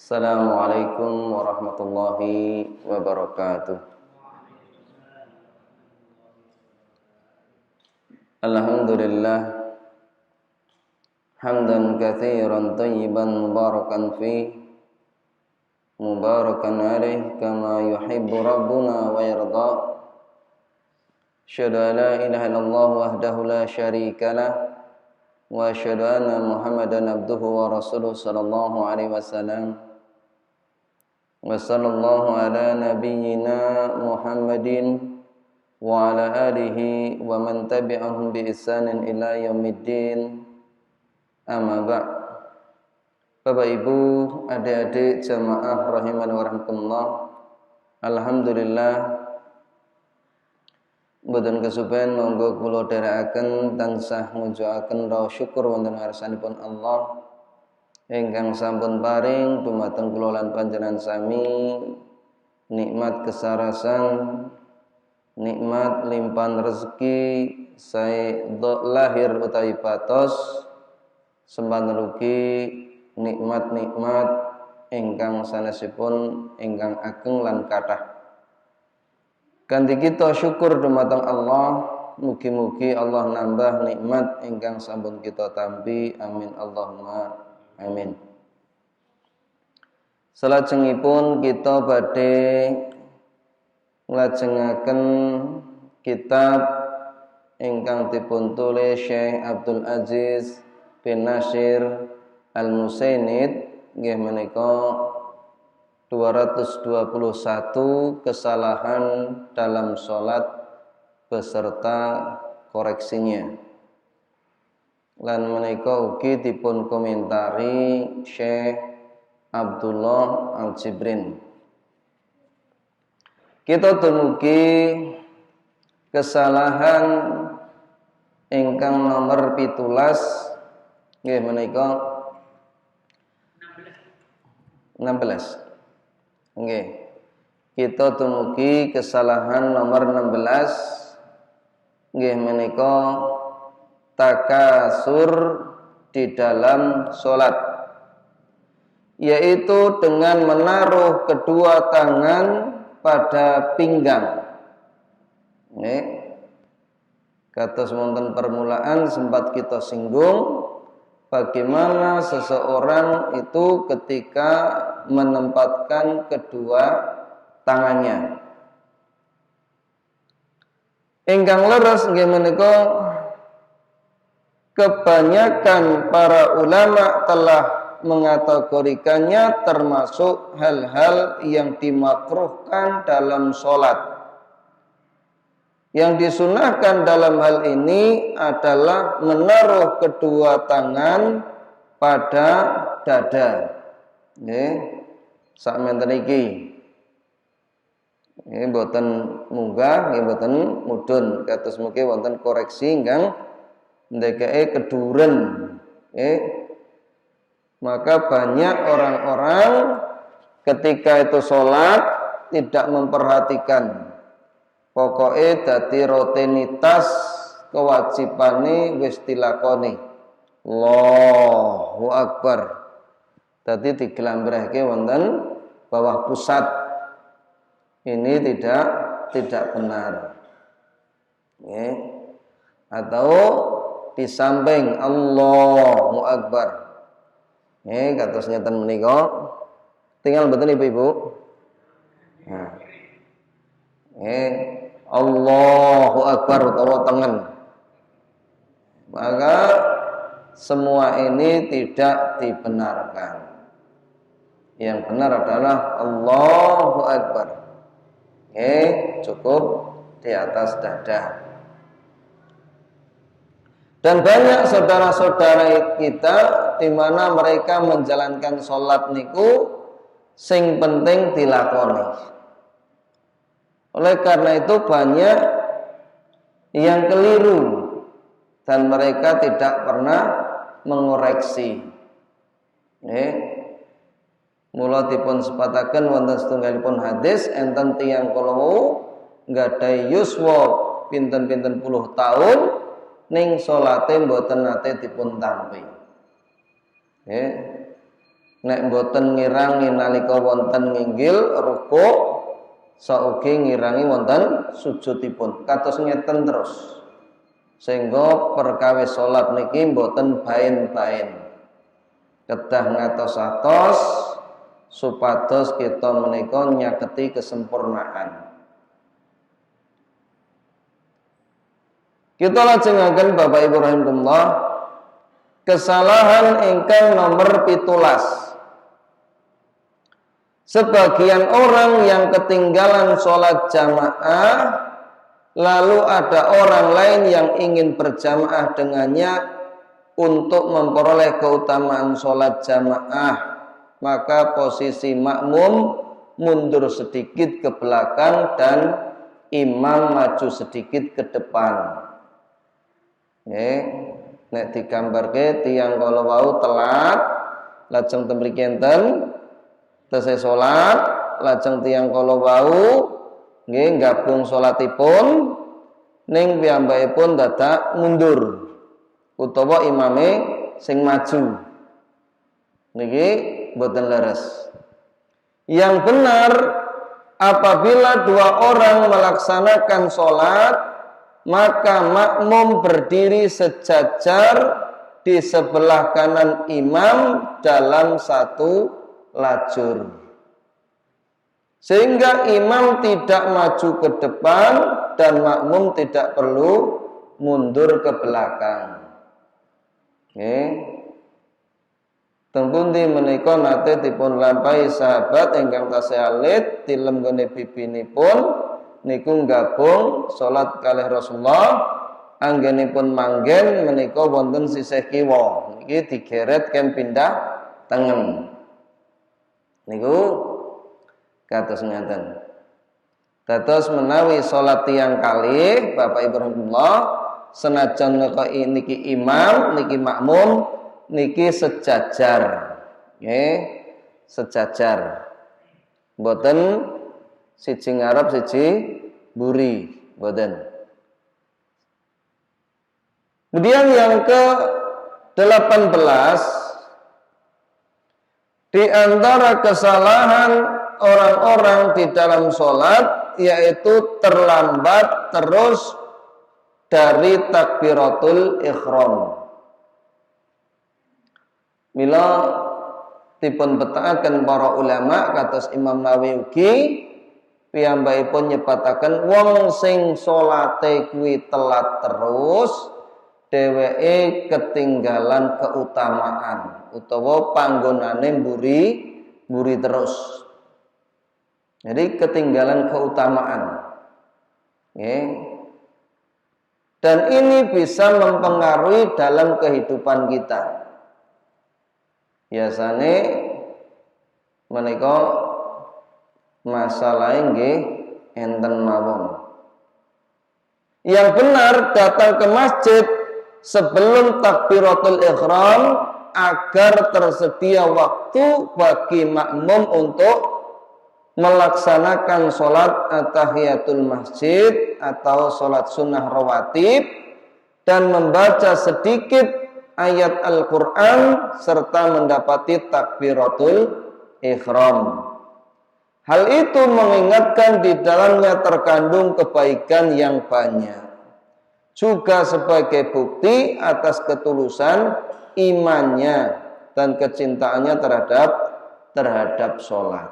Assalamualaikum warahmatullahi wabarakatuh. Alhamdulillah hamdan katsiran thayyiban mubarakan fi mubarakan alaih kama yuhibbu rabbuna wa yarda. Asyhadu an la ilaha illallah wahdahu la syarika lah wa asyhadu anna Muhammadan abduhu wa rasuluhu sallallahu alaihi wasallam. Wa sallallahu ala nabiyyina Muhammadin wa ala alihi wa man tabi'ahum bi ihsanin ila yaumiddin. Amma ba'. Bapak Ibu, adik-adik jamaah rahimani wa rahmatullah. Alhamdulillah boten kesupen monggo kula dherekaken tansah ngujuaken raos syukur wonten ngarsanipun Allah ingkang sampun paring dumateng kula lan panjenengan sami nikmat kesarasan, nikmat limpahan rezeki sae lahir utawi patos sempan rugi nikmat-nikmat ingkang sanesipun ingkang ageng lan kathah. Kanthi kita syukur dumateng Allah, mugi-mugi Allah nambah nikmat ingkang sampun kita tampi. Amin Allahumma amin. Salajengipun kita badhe nglajengaken kitab ingkang dipun tulis Syekh Abdul Aziz bin Nasyir Al-Musainid nggih menika 221 kesalahan dalam sholat beserta koreksinya. Lan menika ugi dipun komentari Syekh Abdullah Al-Jibrin. Kita dumugi kesalahan ingkang nomor 17 nggih menika 16. Nggih. Kita dumugi kesalahan nomor 16 nggih menika takasur di dalam salat, yaitu dengan menaruh kedua tangan pada pinggang. Nggih. Kados wonten permulaan sempat kita singgung bagaimana seseorang itu ketika menempatkan kedua tangannya. Ingkang leres nggih menika kebanyakan para ulama telah mengategorikannya termasuk hal-hal yang dimakruhkan dalam sholat. Yang disunahkan dalam hal ini adalah menaruh kedua tangan pada dada. Nggih, sakmenten iki. Nggih boten munggah, nggih boten mudhun. Kados mugi wonten koreksi ingkang ndekake keduren. Nggih. Maka banyak orang-orang ketika itu sholat tidak memperhatikan. Pokoknya dadi rutinitas kewajibane wis dilakoni. Allahu Akbar. Dadi digelambrahke wonten bawah pusat. Ini tidak benar. Nggih. Atau di samping Allahu Akbar. Nggih, kados ngeten menika. Tinggal mboten Ibu-ibu. Nah. Allahu Akbar utawa tengen. Maka semua ini tidak dibenarkan. Yang benar adalah Allahu Akbar. Cukup di atas dada. Dan banyak saudara-saudara kita di mana mereka menjalankan sholat niku sing penting dilakoni. Oleh karena itu banyak yang keliru dan mereka tidak pernah mengoreksi. Mula dipun sepataken wonten setunggalipun hadis enten tiyang kala nggadahi yuswa pinten-pinten puluh tahun ning salate mboten nate dipun tampi. nek boten ngirangi nalika wonten nginggil rukuk saugi ngirangi wonten sujudipun kados ngeten terus sehingga perkawis salat niki boten bain-bain kedah ngatos-atos supados kita menika nyaketi kesempurnaan. Kita lajengaken Bapak Ibu rahimakumullah kesalahan ingkang nomor 17. Sebagian orang yang ketinggalan sholat jamaah, lalu ada orang lain yang ingin berjamaah dengannya untuk memperoleh keutamaan sholat jamaah, maka posisi makmum mundur sedikit ke belakang dan imam maju sedikit ke depan. Nek digambarke tiyang kala wau telat lajeng temriki enten tesih salat lajeng tiyang kala wau nggih gabung salatipun ning piyambakipun dadak mundur utawa imame sing maju niki boten leres. Yang benar apabila dua orang melaksanakan salat maka makmum berdiri sejajar di sebelah kanan imam dalam satu lajur. Sehingga imam tidak maju ke depan dan makmum tidak perlu mundur ke belakang. Tengpundi menika nate dipun lampahi sahabat ingkang tasih alit tilem gone bibinipun niku gabung salat kalih Rasulullah anggenipun manggen menika wonten sisih kiwa niki digeret kem pindah tengen niku kados ngaten. Dados menawi salat tiyang kalih Bapak Ibu rahimakumullah senajan niki imam niki makmum niki sejajar nggih sejajar mboten siji ngarep siji buri boten. Kemudian yang ke-18 di antara kesalahan orang-orang di dalam sholat yaitu terlambat terus dari takbiratul ihram. Mila dipun betakaken para ulama kados Imam Nawawi ugi piyambakipun nyebataken wong sing salate kuwi telat terus dheweke ketinggalan keutamaan utawa panggonane mburi terus. Jadi ketinggalan keutamaan. Dan ini bisa mempengaruhi dalam kehidupan kita. Biasane menika masalah nggih enten mawon. Yang benar datang ke masjid sebelum takbiratul ihram agar tersedia waktu bagi makmum untuk melaksanakan sholat at-tahiyatul masjid atau sholat sunnah rawatib dan membaca sedikit ayat Al-Quran serta mendapati takbiratul ihram. Hal itu mengingatkan di dalamnya terkandung kebaikan yang banyak. Juga sebagai bukti atas ketulusan imannya dan kecintaannya terhadap sholat.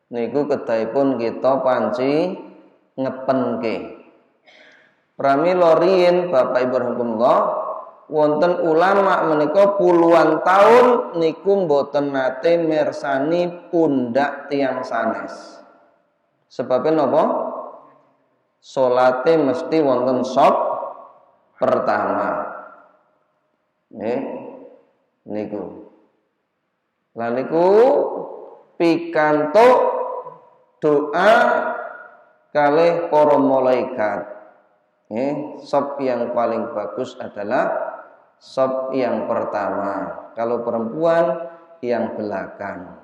Niku kedahipun kita panci ngepenke. Pramila riyin Bapak Ibu rahimakumullah wonten ulama menika puluhan tahun niku mboten nate mirsani pundak tiyang sanes. Sebabnya napa? Salate mesti wonten sop pertama. Niku. Lah niku pikantuk doa kalih para malaikat. Sop yang paling bagus adalah sop yang pertama. Kalau perempuan yang belakang.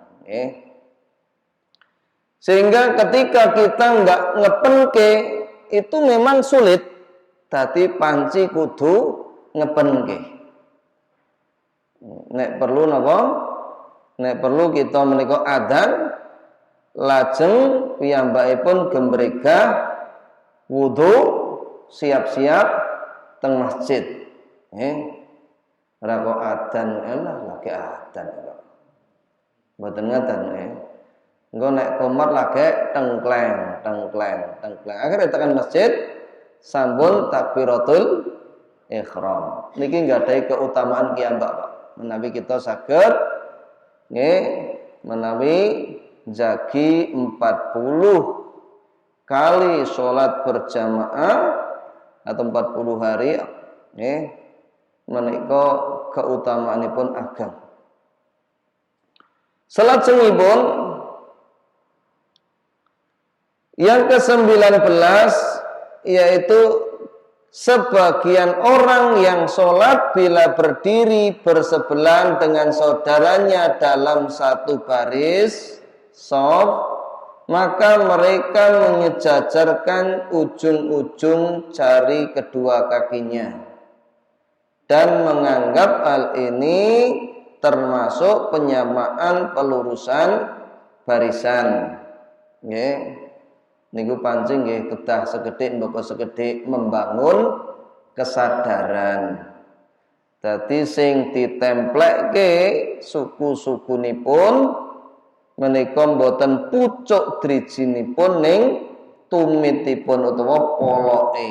Sehingga ketika kita nggak ngepenke itu memang sulit. Tadi panci kudu ngepenke. Nek perlu napa? Nek perlu kita menika adzan lajeng piyambakipun gembregah wudu siap-siap teng masjid. Ora kok adzan elah lagi adzan kok. Mboten ngaten Engko nek komat lagi tengkleng. Akhire tekan masjid sampun takbiratul ihram. Niki nggadahi keutamaan kiambak, Pak. Menawi kita saged nggih menawi jagi 40 kali sholat berjamaah atau 40 hari nggih menika keutamaanipun ageng. Salajengipun yang ke-19 yaitu sebagian orang yang sholat bila berdiri bersebelahan dengan saudaranya dalam satu baris shaf, maka mereka menyejajarkan ujung-ujung jari kedua kakinya dan menganggap hal ini termasuk penyamaan pelurusan barisan. Nggih. Niku pancing nggih kedah sekedhik mboko sekedhik membangun kesadaran. Dadi sing ditemplekke suku-sukunipun menika mboten pucuk drijinipun ning tumitipun utawa poloke.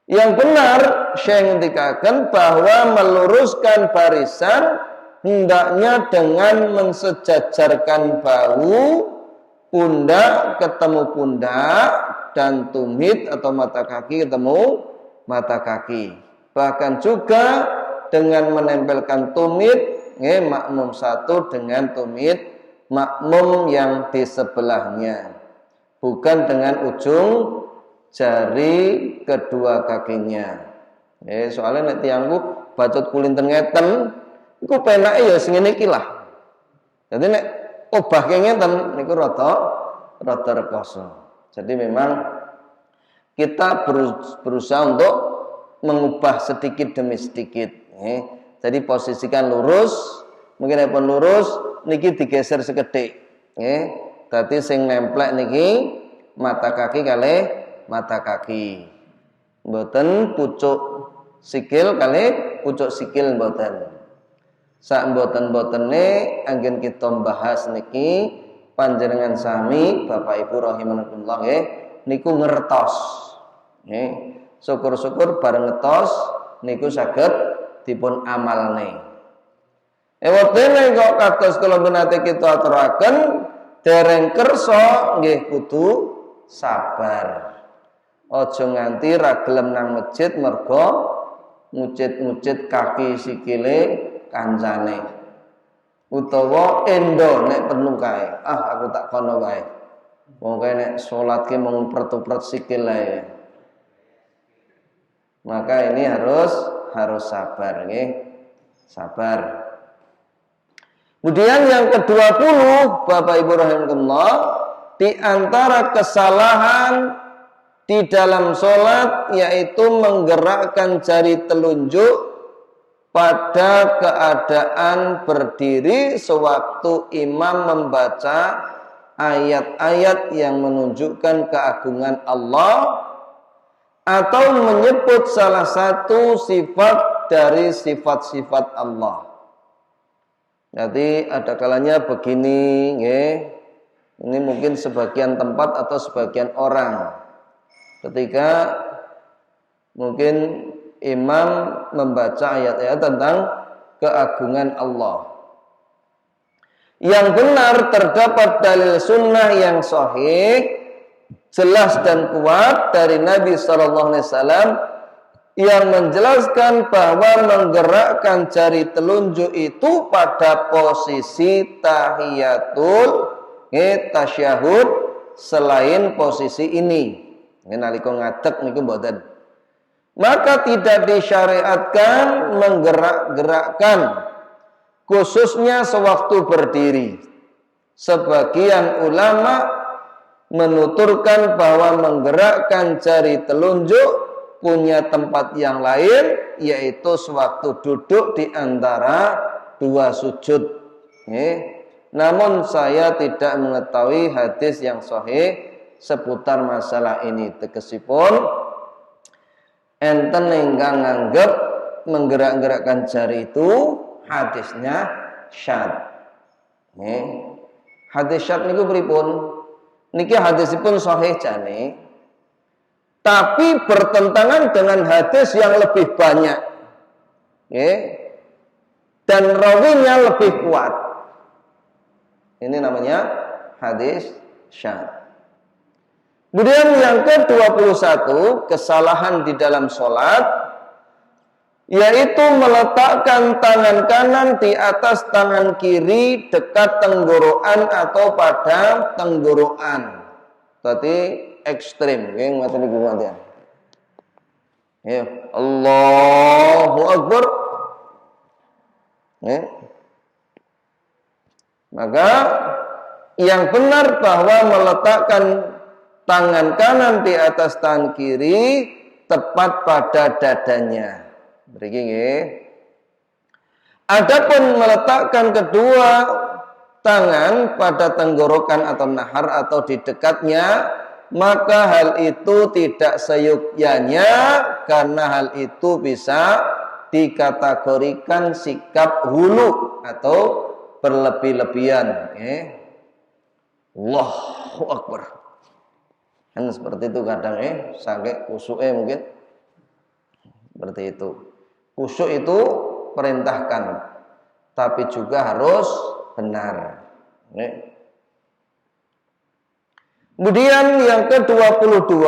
Yang benar Syekh ngendikaken bahwa meluruskan barisan hendaknya dengan mensejajarkan bahu, pundak ketemu pundak, dan tumit atau mata kaki ketemu mata kaki. Bahkan juga dengan menempelkan tumit makmum satu dengan tumit makmum yang di sebelahnya, bukan dengan ujung jari kedua kakinya. Soalnya nek tiyangku bacot kulinten ngeten iku penake ya sing ngene iki lah. Dadi nek obah ngeten niku rada rekoso. Jadi memang kita berusaha untuk mengubah sedikit demi sedikit. Jadi posisikan lurus, mungkin pun lurus niki digeser sekedhik. Dadi sing nemplek niki mata kaki kalih mata kaki. Mboten pucuk sikil kalih pucuk sikil mboten. Sak mboten-mbotene anggen kita bahas niki panjenengan sami Bapak Ibu rahimanipun nggih niku ngertos. Nggih. Syukur-syukur bareng ngertos niku saged dipun amalne. Ewetene kok kados kula menate kita aturaken dereng kersa nggih kudu sabar. Aja nganti ra gelem nang masjid mergo ngucit-ngucit kaki sikile kancane. Utawa endo nek perlu kae. Aku tak kono wae. Wong kae nek salat ki mung pertupret sikil ae. Maka ini harus sabar nggih. Sabar. Kemudian yang ke-20 Bapak Ibu rahimakumullah, di antara kesalahan di dalam sholat yaitu menggerakkan jari telunjuk pada keadaan berdiri sewaktu imam membaca ayat-ayat yang menunjukkan keagungan Allah atau menyebut salah satu sifat dari sifat-sifat Allah. Jadi ada kalanya begini, ini mungkin sebagian tempat atau sebagian orang. Ketika mungkin imam membaca ayat-ayat tentang keagungan Allah. Yang benar terdapat dalil sunnah yang sahih, jelas dan kuat dari Nabi SAW yang menjelaskan bahwa menggerakkan jari telunjuk itu pada posisi tahiyatul tasyahud selain posisi ini. Nalika ngadeg niku mboten. Maka tidak disyariatkan menggerak-gerakkan khususnya sewaktu berdiri. Sebagian ulama menuturkan bahwa menggerakkan jari telunjuk punya tempat yang lain, yaitu sewaktu duduk di antara dua sujud. Namun saya tidak mengetahui hadis yang sahih seputar masalah ini. Tegesipun enten ingkang nganggep menggerak-gerakkan jari itu hadisnya syadz. Hadis syadz niku pripun? Niki hadisipun sahih jane, tapi bertentangan dengan hadis yang lebih banyak, dan rawinya lebih kuat. Ini namanya hadis syadz. Kemudian yang ke-21, kesalahan di dalam sholat, yaitu meletakkan tangan kanan di atas tangan kiri dekat tenggorokan atau pada tenggorokan. Berarti ekstrim, yang mati niku ya. Allahu Akbar. Maka yang benar bahwa meletakkan tangan kanan di atas tangan kiri tepat pada dadanya. Mriki nggih. Adapun meletakkan kedua tangan pada tenggorokan atau nahar atau di dekatnya, maka hal itu tidak seyukyanya karena hal itu bisa dikategorikan sikap hulu atau berlebih-lebihan. Allahu Akbar. Kan seperti itu kadang sampai khusyuknya mungkin seperti itu. Khusyuk itu perintahkan, tapi juga harus benar. Kemudian yang ke-22,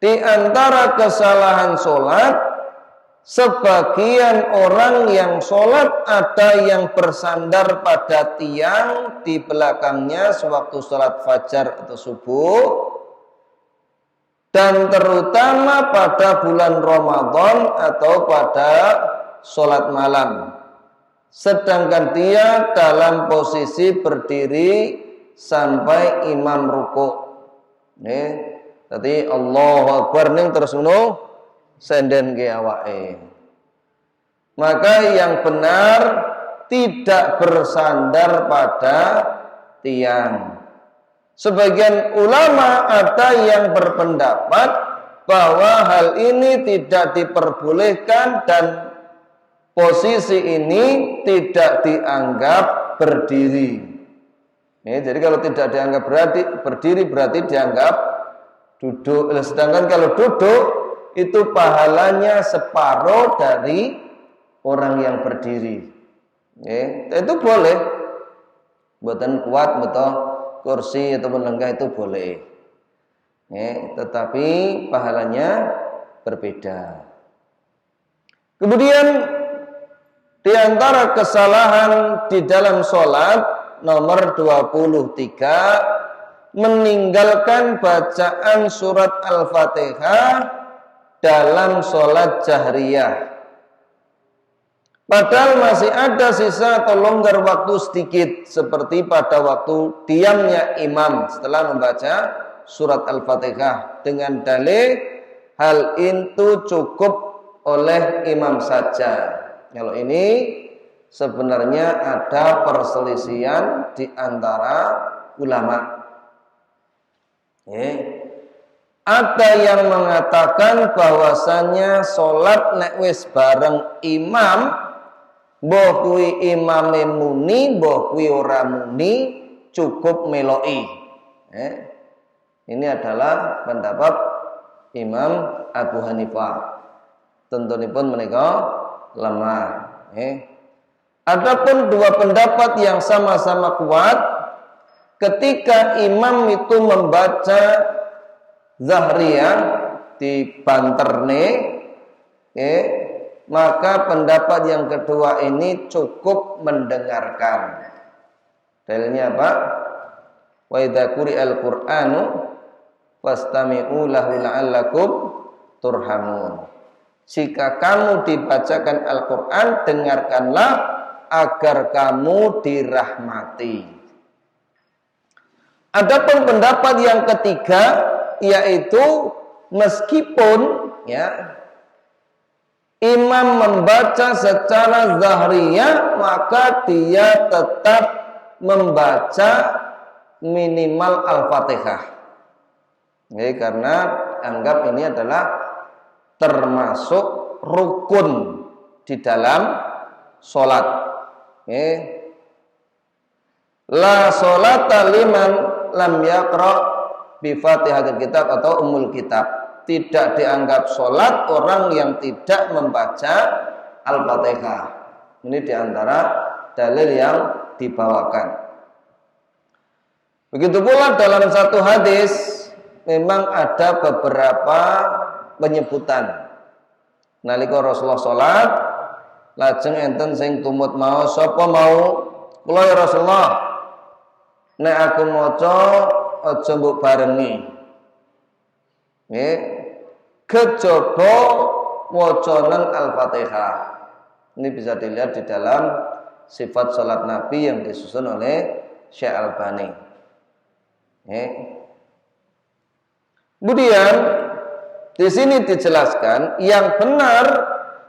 di antara kesalahan sholat, sebagian orang yang sholat ada yang bersandar pada tiang di belakangnya sewaktu sholat fajar atau subuh, dan terutama pada bulan Ramadan atau pada sholat malam, sedangkan dia dalam posisi berdiri sampai imam rukuk. Jadi Allahu Akbar ning terus ngono senden ke awake. Maka yang benar tidak bersandar pada tiang. Sebagian ulama ada yang berpendapat bahwa hal ini tidak diperbolehkan dan posisi ini tidak dianggap berdiri. Jadi kalau tidak dianggap berdiri berarti dianggap duduk. Sedangkan kalau duduk itu pahalanya separuh dari orang yang berdiri. Itu boleh. Buatan kuat betul. Kursi ataupun lenggah itu boleh, tetapi pahalanya berbeda. Kemudian di antara kesalahan di dalam sholat nomor 23, meninggalkan bacaan surat Al-Fatihah dalam sholat jahriyah. Padahal masih ada sisa atau longgar waktu sedikit, seperti pada waktu diamnya imam setelah membaca surat Al-Fatihah, dengan dalil hal itu cukup oleh imam saja. Kalau ini sebenarnya ada perselisihan di antara ulama. Ada yang mengatakan bahwasanya sholat nek wis bareng imam, mbah kuwi imame muni, mbah kuwi ora muni, cukup meloki. Ini adalah pendapat Imam Abu Hanifah. Tentunipun menika lemah. Adapun dua pendapat yang sama-sama kuat, ketika imam itu membaca zahriyah di banterne, maka pendapat yang kedua ini cukup mendengarkan. Dalilnya apa? Wa idza quri'al Qur'anu fastami'u lahu la'allakum turhamun. Jika kamu dibacakan Al-Qur'an, dengarkanlah agar kamu dirahmati. Adapun pendapat yang ketiga, yaitu meskipun ya imam membaca secara zahriyah, maka dia tetap membaca minimal Al-Fatihah. Ya, karena anggap ini adalah termasuk rukun di dalam sholat. Ya. La sholata liman lam yaqra bi Fatihatil Kitab atau Ummul Kitab. Tidak dianggap sholat orang yang tidak membaca Al-Fatihah. Ini diantara dalil yang dibawakan. Begitu pula dalam satu hadis memang ada beberapa penyebutan. Nalika Rasulullah sholat, lajeng enten sing tumut mau, sapa mau? Kula ya Rasulullah. Nek aku maca aja mbok barengi. Nggih. Kejaba wacanan Al-Fatihah. Ini bisa dilihat di dalam sifat salat Nabi yang disusun oleh Syekh Albani. Kemudian di sini dijelaskan yang benar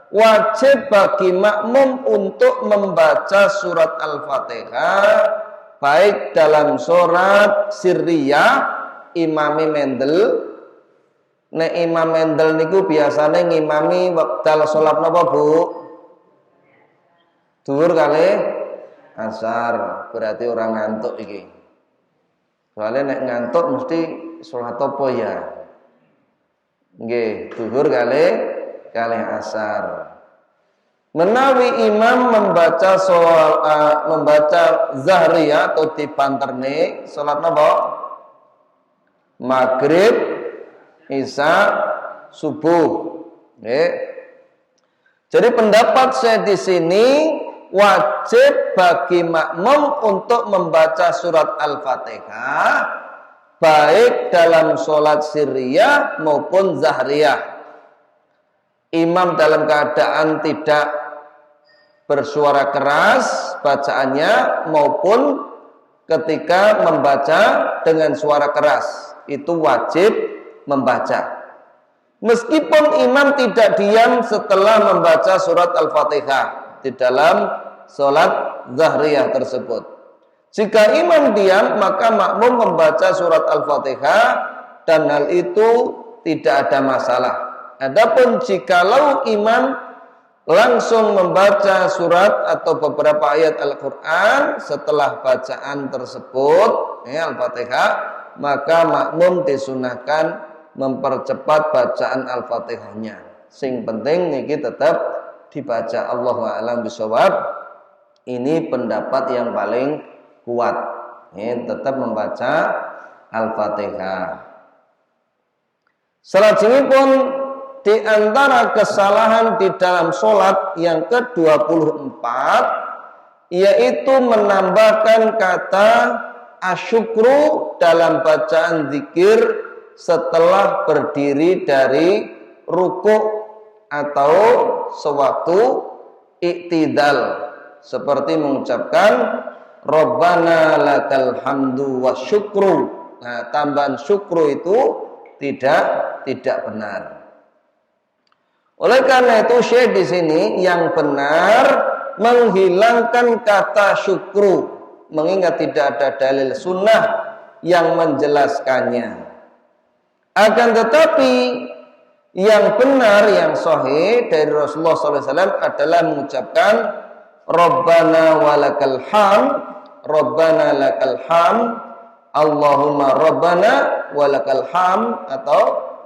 wajib bagi makmum untuk membaca surat Al-Fatihah baik dalam surat sirriyah imami Mendel. Nek Imam Mendel niku biasanya ngimami wekdal salat napa Bu? Dhuwur kali asar, berarti orang ngantuk iki. Soalnya nek ngantuk mesti salat apa ya? Nggih, dhuwur kali asar. Menawi imam membaca membaca zahriyah atau dipanterne salat napa? Maghrib, Isya, subuh. Jadi pendapat saya di sini wajib bagi makmum untuk membaca surat Al-Fatihah baik dalam sholat sirriyah maupun zahriyah. Imam dalam keadaan tidak bersuara keras bacaannya maupun ketika membaca dengan suara keras itu wajib membaca. Meskipun imam tidak diam setelah membaca surat Al-Fatihah di dalam sholat zahriyah tersebut. Jika imam diam, maka makmum membaca surat Al-Fatihah dan hal itu tidak ada masalah. Adapun jikalau imam langsung membaca surat atau beberapa ayat Al-Quran setelah bacaan tersebut, Al-Fatihah, maka makmum disunahkan mempercepat bacaan Al-Fatihahnya. Sing penting niki tetap dibaca. Allahu a'lam bishawab. Ini pendapat yang paling kuat. Tetap membaca Al-Fatihah. Salajengipun di antara kesalahan di dalam sholat yang ke-24 yaitu menambahkan kata asyukru dalam bacaan zikir setelah berdiri dari rukuk atau sewaktu iktidal, seperti mengucapkan Rabbana lakal hamdu wa syukru. Nah, tambahan syukru itu tidak benar. Oleh karena itu Syekh di sini yang benar menghilangkan kata syukru, mengingat tidak ada dalil sunnah yang menjelaskannya. Akan tetapi yang benar, yang sahih dari Rasulullah SAW adalah mengucapkan Rabbana walakal hamd, Rabbana lakal hamd, Allahumma Rabbana walakal hamd, atau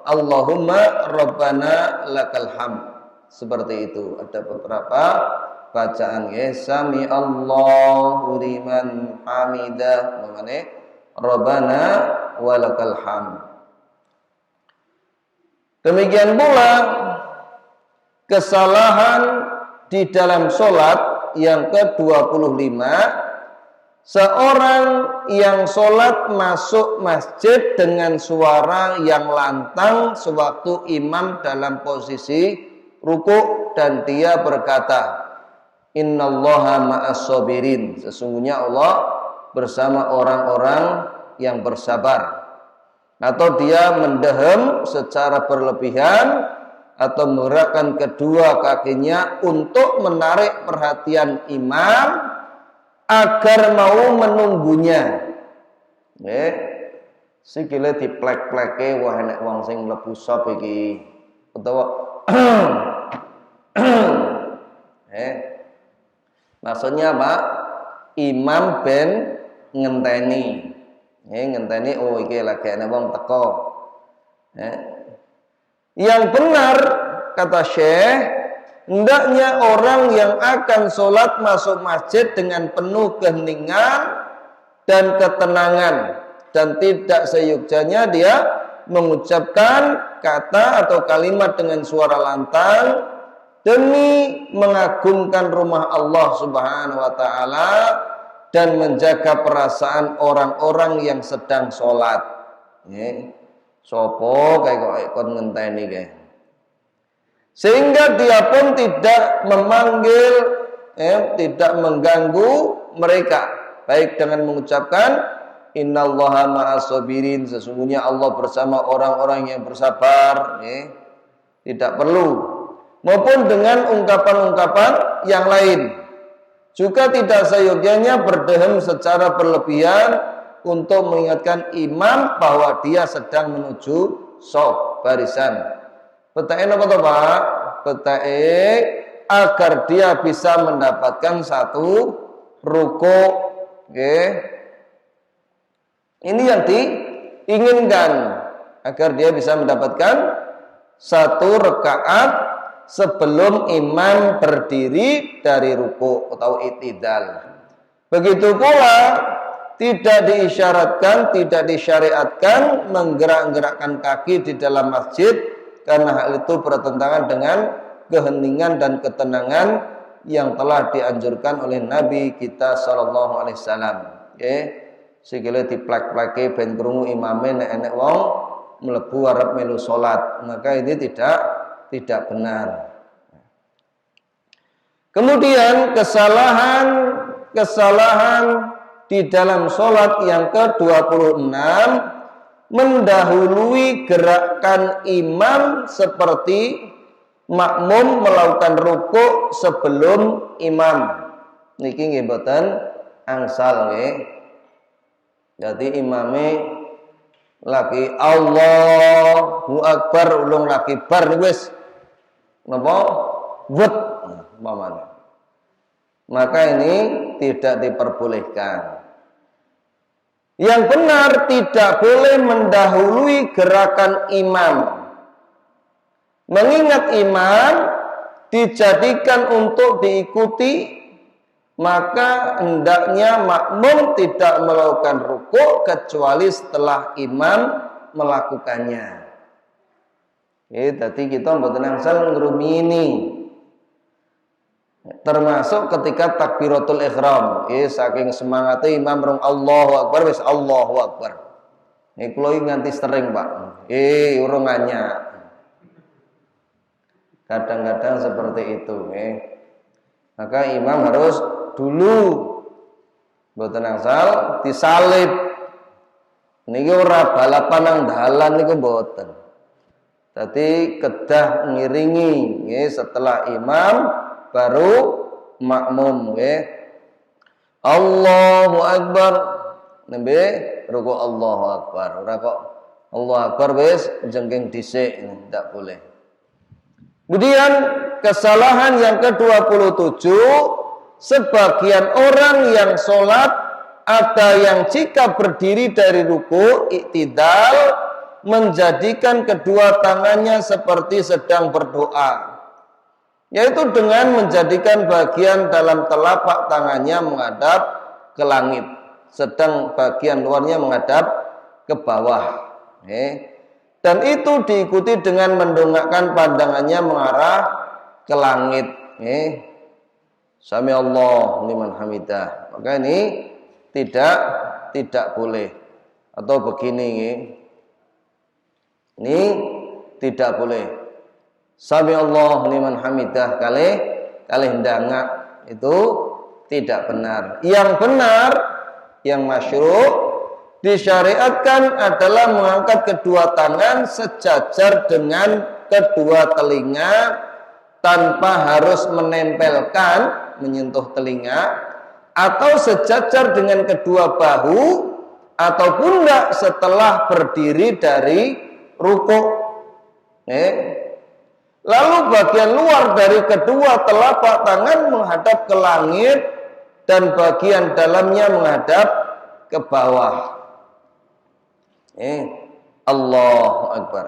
Allahumma Rabbana lakal hamd. Seperti itu. Ada beberapa bacaan Sami Allahu liman hamidah, namanya Rabbana walakal hamd. Demikian pula kesalahan di dalam sholat yang ke-25, seorang yang sholat masuk masjid dengan suara yang lantang sewaktu imam dalam posisi rukuk dan dia berkata, Innallaha ma'as sabirin, sesungguhnya Allah bersama orang-orang yang bersabar. atau dia mendehem secara berlebihan atau menggerakkan kedua kakinya untuk menarik perhatian imam agar mau menunggunya. Nggih. Sikile diplek-pleke wah enek wong sing mlebu sop iki. Utawa maksudnya apa? Imam ben ngenteni. Ngenteni oh iki lagi ana wong teko. Yang benar kata Syekh, hendaknya orang yang akan sholat masuk masjid dengan penuh keheningan dan ketenangan, dan tidak seyogyanya dia mengucapkan kata atau kalimat dengan suara lantang demi mengagungkan rumah Allah Subhanahu wa taala dan menjaga perasaan orang-orang yang sedang sholat. Sopo kayak kok ngenteni kayak. Sehingga dia pun tidak memanggil, tidak mengganggu mereka, baik dengan mengucapkan innallaha ma'as sabirin, sesungguhnya Allah bersama orang-orang yang bersabar, tidak perlu, maupun dengan ungkapan-ungkapan yang lain. Juga tidak seyogyanya berdehem secara berlebihan untuk mengingatkan imam bahwa dia sedang menuju shaf barisan. Petake napa to, Pak? Petake agar dia bisa mendapatkan satu rukuk, nggih. Ini yang diinginkan, agar dia bisa mendapatkan satu rakaat sebelum imam berdiri dari rukuk atau i'tidal. Begitu pula tidak diisyaratkan, tidak disyariatkan menggerak-gerakkan kaki di dalam masjid, karena hal itu bertentangan dengan keheningan dan ketenangan yang telah dianjurkan oleh Nabi kita sallallahu alaihi wasallam. Sikile diplek-pleke ben krungu imame nek enek wong mlebu arep melu salat, maka ini tidak benar. Kemudian kesalahan di dalam sholat yang ke-26 mendahului gerakan imam seperti makmum melakukan rukuk sebelum imam. Niki nggih mboten angsal nggih. Jadi imame lagi Allahu Akbar ulung lagi bar wis napa wet umpamane. Maka ini tidak diperbolehkan. Yang benar tidak boleh mendahului gerakan imam. Mengingat imam dijadikan untuk diikuti, maka hendaknya makmum tidak melakukan rukuk kecuali setelah imam melakukannya. Tadi kita mboten angsal ngrumini. Termasuk ketika takbiratul ihram, saking semangatnya imam rong Allahu Akbar wis Allahu Akbar. Kula nganti sering, Pak. Urungannya. Kadang-kadang seperti itu, Maka imam harus dulu mboten angsal disalib. Niki ora balapan nang dalan niku mboten. Dadi kedah ngiringi setelah imam baru makmum Allahu Akbar nembe rukuk Allahu Akbar. Ora kok Allahu Akbar wis jengking dhisik, tidak boleh. Kemudian kesalahan yang ke-27, sebagian orang yang sholat ada yang jika berdiri dari ruku i'tidal menjadikan kedua tangannya seperti sedang berdoa, yaitu dengan menjadikan bagian dalam telapak tangannya menghadap ke langit, sedang bagian luarnya menghadap ke bawah. Dan itu diikuti dengan mendongakkan pandangannya mengarah ke langit. Sami Allah liman hamidah. Maka ini tidak boleh. Atau begini, ini tidak boleh. Sami Allah liman hamidah kali ndangak itu tidak benar. Yang benar, yang masyru' disyariatkan adalah mengangkat kedua tangan sejajar dengan kedua telinga tanpa harus menempelkan, menyentuh telinga, atau sejajar dengan kedua bahu ataupun tidak setelah berdiri dari rukuk. Lalu bagian luar dari kedua telapak tangan menghadap ke langit dan bagian dalamnya menghadap ke bawah. Allahu Akbar.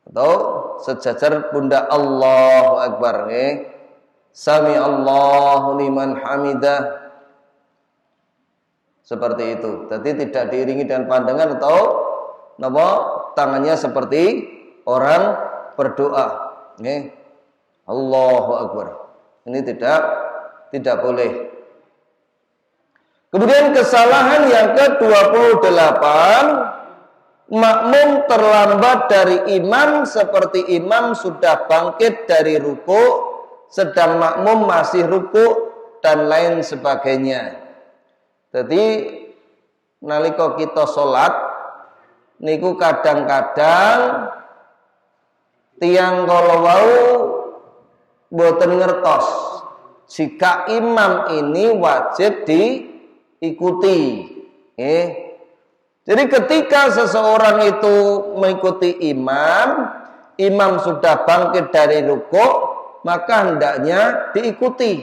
Atau sejajar pundak Allahu Akbar. Sami Allahu liman hamidah. Seperti itu. Jadi tidak diiringi dengan pandangan atau tangannya seperti orang berdoa. Allahu Akbar. Ini tidak boleh. Kemudian kesalahan yang ke-28, makmum terlambat dari imam seperti imam sudah bangkit dari ruku sedang makmum masih ruku dan lain sebagainya. Jadi nalika kita sholat niku kadang-kadang tiang kalau wau boten ngertos jika imam ini wajib diikuti. Jadi ketika seseorang itu mengikuti imam, imam sudah bangkit dari rukuk, maka hendaknya diikuti.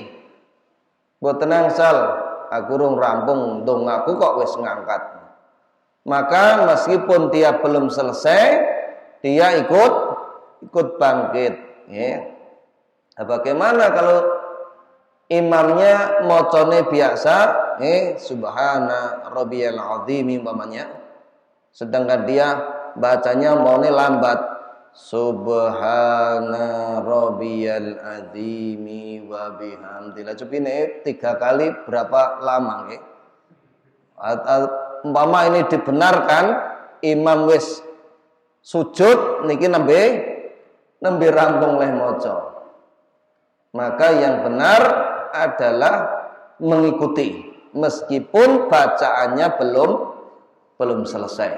Boten angsal, aku rung rampung dong aku kok wis ngangkat. Maka meskipun dia belum selesai, dia ikut bangkit. Bagaimana kalau imamnya mocone biasa, subhana rabbiyal azim umpamanya, sedangkan dia bacanya maunya lambat, subhana rabbiyal azim wa bihamdillah. Cepine 3 kali berapa lama nggih? Umpama ini dibenarkan imam wis sujud niki nembe rampung leh maca. Maka yang benar adalah mengikuti meskipun bacaannya belum selesai.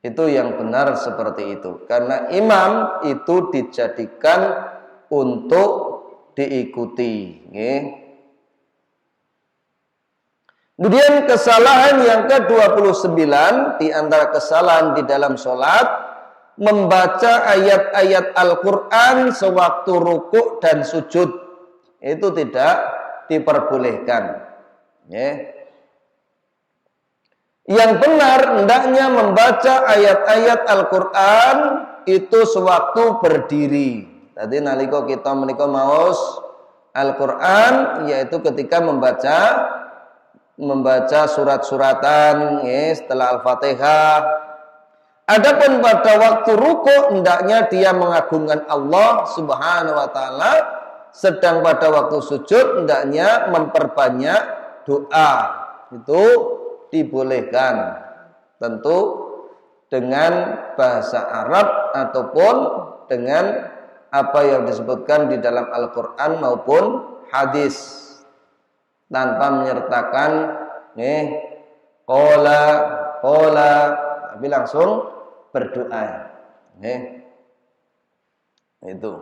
Itu yang benar seperti itu. Karena imam itu dijadikan untuk diikuti. Kemudian kesalahan yang ke-29 di antara kesalahan di dalam sholat, membaca ayat-ayat Al-Quran sewaktu rukuk dan sujud. Itu tidak diperbolehkan. Yang benar hendaknya membaca ayat-ayat Al-Quran itu sewaktu berdiri. Tadi nalika kita menika maos Al-Quran, yaitu ketika membaca surat-suratan setelah Al-Fatihah. Adapun pada waktu ruku hendaknya dia mengagungkan Allah Subhanahu wa taala, sedang pada waktu sujud hendaknya memperbanyak doa. Itu dibolehkan. Tentu dengan bahasa Arab ataupun dengan apa yang disebutkan di dalam Al-Qur'an maupun hadis, tanpa menyertakan qala tapi langsung berdoa. Itu.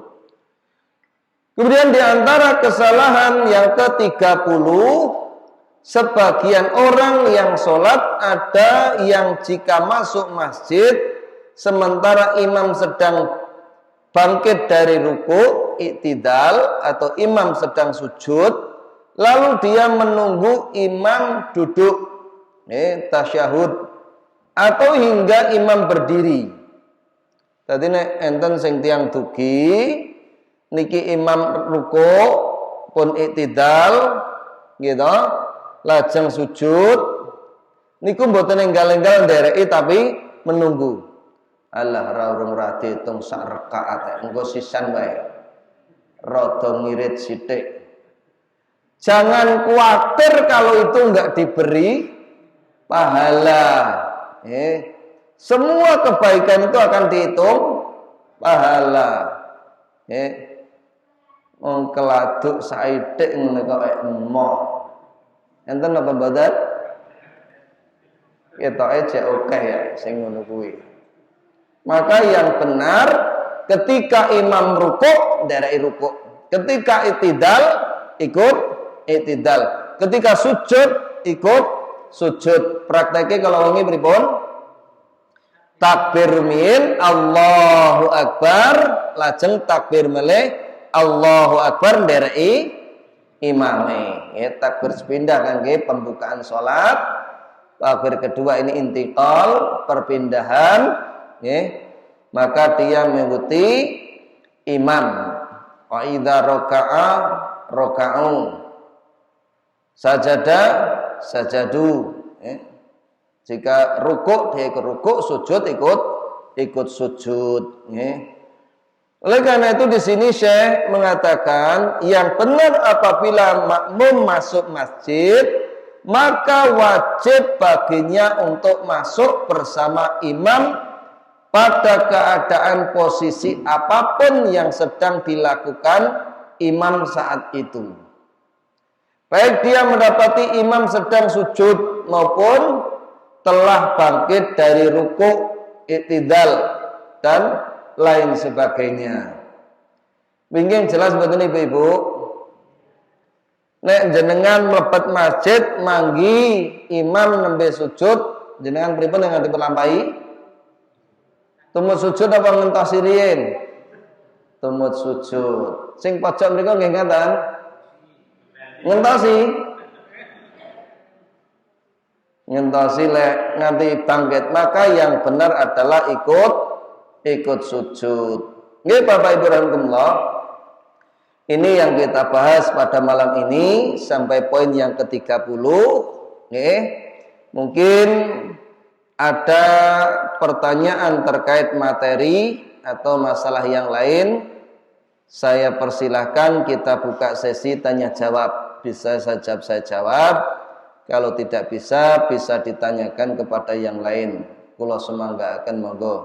Kemudian di antara kesalahan yang ke-30, sebagian orang yang sholat ada yang jika masuk masjid sementara imam sedang bangkit dari ruku, i'tidal, atau imam sedang sujud, lalu dia menunggu imam duduk, tasyahud, atau hingga imam berdiri. Tadi enten sing tiang dugi niki imam ruku pun i'tidal gitu, lajeng sujud niku mboten enggal-enggal ndereki tapi menunggu. Allah ra urung ra diitung sak rakaat engko sisan wae. Rada ngirit sithik. Jangan khawatir kalau itu enggak diberi pahala. Semua kebaikan itu akan dihitung pahala. Wong keladuk saithik ngene kok emoh. Enten apa mboten? Ketoke jek oke ya sing ngono kuwi. Maka yang benar ketika imam rukuk ndereki rukuk, ketika itidal ikut itidal, ketika sujud ikut sujud. Prakteke kalau wengi pripun? Takbir min Allahu Akbar, lajeng takbir melih Allahu Akbar ndereki imame. Ya, takbir sepindah kangge pembukaan salat. Takbir kedua ini intiqal, perpindahan, ya. Maka dia mengikuti imam. Wa idza raka'a raka'u. Sajada sajadu, ya. Jika rukuk dia ikut rukuk, sujud ikut sujud, ya. Oleh karena itu di sini Syekh mengatakan yang benar apabila makmum masuk masjid, maka wajib baginya untuk masuk bersama imam pada keadaan posisi apapun yang sedang dilakukan imam saat itu. Baik dia mendapati imam sedang sujud maupun telah bangkit dari rukuk, i'tidal dan lain sebagainya. Bingung jelas betul Ibu-ibu? Nek jenengan mlebet masjid manggi imam nembe sujud, jenengan pripun yang diperlampahi? Tumut sujud apa ngentosi riyin? Tumut sujud. Sing pojok mriku nggih ngaten? Ngentosi. Ngentosi lek nganti bangkit, maka yang benar adalah ikut sujud. Nggih Bapak Ibu rahimakumullah. Ini yang kita bahas pada malam ini sampai poin yang ke-30. Mungkin ada pertanyaan terkait materi atau masalah yang lain. Saya persilahkan kita buka sesi tanya jawab. Bisa saja saya jawab. Kalau tidak bisa ditanyakan kepada yang lain. Kula semangga akan monggo.